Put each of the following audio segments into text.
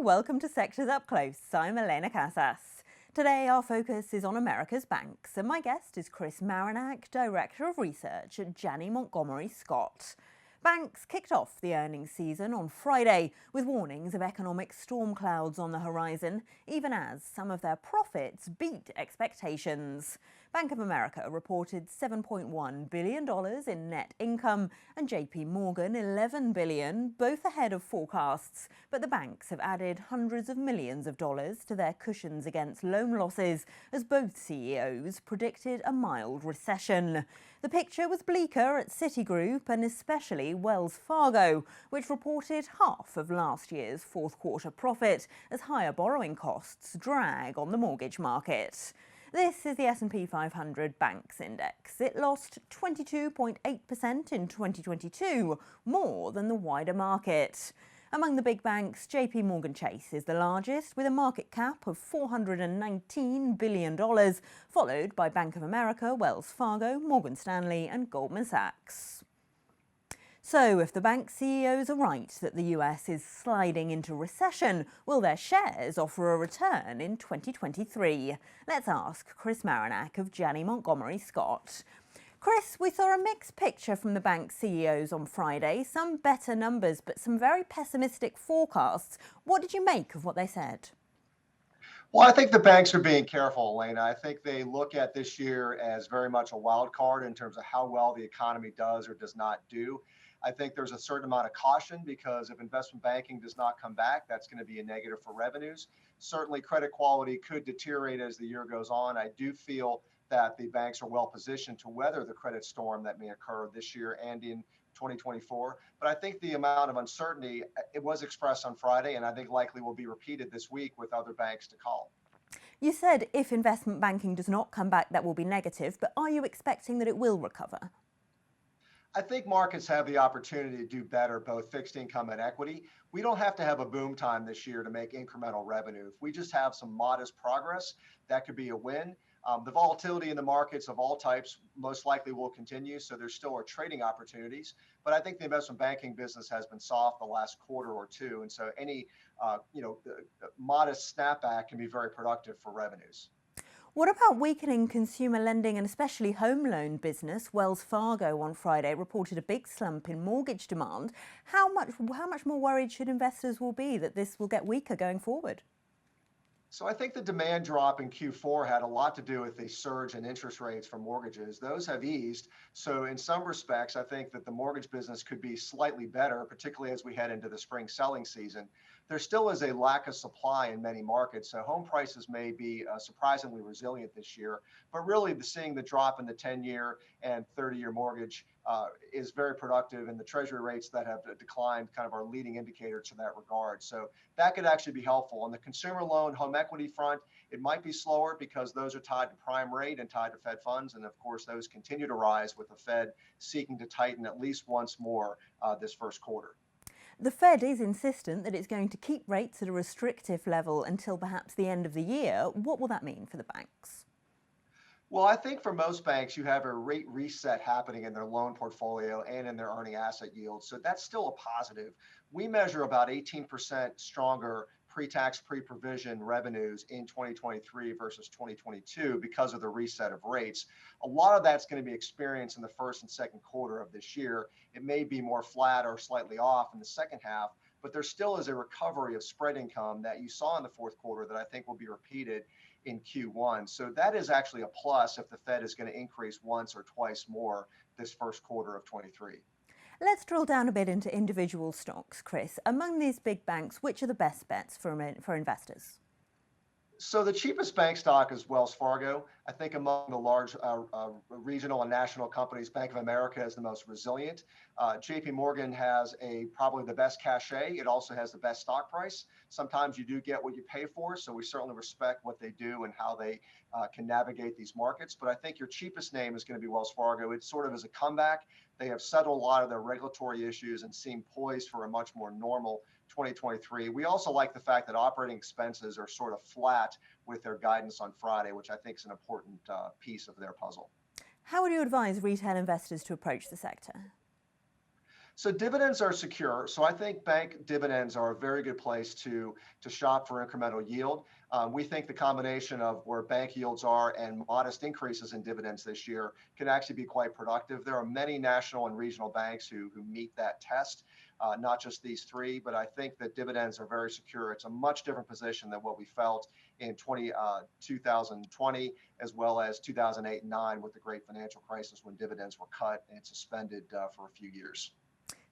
welcome to Sectors Up Close. I'm Elena Casas. Today our focus is on America's banks, and my guest is Chris Marinac, Director of Research at Janney Montgomery Scott. Banks kicked off the earnings season on Friday with warnings of economic storm clouds on the horizon, even as some of their profits beat expectations. Bank of America reported $7.1 billion in net income and JP Morgan $11 billion, both ahead of forecasts. But the banks have added hundreds of millions of dollars to their cushions against loan losses, as both CEOs predicted a mild recession. The picture was bleaker at Citigroup and especially Wells Fargo, which reported half of last year's fourth quarter profit as higher borrowing costs drag on the mortgage market. This is the S&P 500 Banks Index. It lost 22.8% in 2022, more than the wider market. Among the big banks, JP Morgan Chase is the largest, with a market cap of $419 billion, followed by Bank of America, Wells Fargo, Morgan Stanley and Goldman Sachs. So, if the bank CEOs are right that the US is sliding into recession, will their shares offer a return in 2023? Let's ask Chris Marinac of Janney Montgomery Scott. Chris, we saw a mixed picture from the bank CEOs on Friday. Some better numbers, but some very pessimistic forecasts. What did you make of what they said? Well, I think the banks are being careful, Elena. I think they look at this year as very much a wild card in terms of how well the economy does or does not do. I think there's a certain amount of caution because if investment banking does not come back, that's going to be a negative for revenues. Certainly, credit quality could deteriorate as the year goes on. I do feel that the banks are well positioned to weather the credit storm that may occur this year and in 2024. But I think the amount of uncertainty, it was expressed on Friday, and I think likely will be repeated this week with other banks to call. You said if investment banking does not come back, that will be negative, but are you expecting that it will recover? I think markets have the opportunity to do better, both fixed income and equity. We don't have to have a boom time this year to make incremental revenue. If we just have some modest progress, that could be a win. The volatility in the markets of all types most likely will continue, so there still are trading opportunities. But I think the investment banking business has been soft the last quarter or two, and so any modest snapback can be very productive for revenues. What about weakening consumer lending and especially home loan business? Wells Fargo on Friday reported a big slump in mortgage demand. How much more worried should investors will be that this will get weaker going forward? So I think the demand drop in Q4 had a lot to do with the surge in interest rates for mortgages. Those have eased. So in some respects, I think that the mortgage business could be slightly better, particularly as we head into the spring selling season. There still is a lack of supply in many markets, so home prices may be surprisingly resilient this year. But really, seeing the drop in the 10-year and 30-year mortgage is very productive, and the treasury rates that have declined kind of are leading indicator to that regard. So that could actually be helpful. On the consumer loan, home equity front, it might be slower because those are tied to prime rate and tied to Fed funds. And of course, those continue to rise with the Fed seeking to tighten at least once more this first quarter. The Fed is insistent that it's going to keep rates at a restrictive level until perhaps the end of the year. What will that mean for the banks? Well, I think for most banks, you have a rate reset happening in their loan portfolio and in their earning asset yields. So that's still a positive. We measure about 18% stronger pre-tax, pre-provision revenues in 2023 versus 2022 because of the reset of rates. A lot of that's going to be experienced in the first and second quarter of this year. It may be more flat or slightly off in the second half, but there still is a recovery of spread income that you saw in the fourth quarter that I think will be repeated in Q1. So that is actually a plus if the Fed is going to increase once or twice more this first quarter of 23. Let's drill down a bit into individual stocks, Chris. Among these big banks, which are the best bets for investors? So the cheapest bank stock is Wells Fargo. I think among the large regional and national companies, Bank of America is the most resilient. JP Morgan has probably the best cachet. It also has the best stock price. Sometimes you do get what you pay for, so we certainly respect what they do and how they can navigate these markets. But I think your cheapest name is going to be Wells Fargo. It sort of is a comeback. They have settled a lot of their regulatory issues and seem poised for a much more normal 2023. We also like the fact that operating expenses are sort of flat with their guidance on Friday, which I think is an important piece of their puzzle. How would you advise retail investors to approach the sector? So dividends are secure. So I think bank dividends are a very good place to shop for incremental yield. We think the combination of where bank yields are and modest increases in dividends this year can actually be quite productive. There are many national and regional banks who meet that test, not just these three, but I think that dividends are very secure. It's a much different position than what we felt in 2020, as well as 2008 and 9 with the great financial crisis when dividends were cut and suspended for a few years.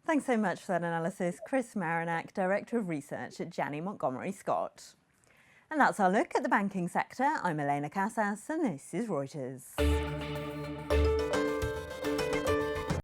Thanks so much for that analysis, Chris Marinac, Director of Research at Janney Montgomery Scott. And that's our look at the banking sector. I'm Elena Casas, and this is Reuters.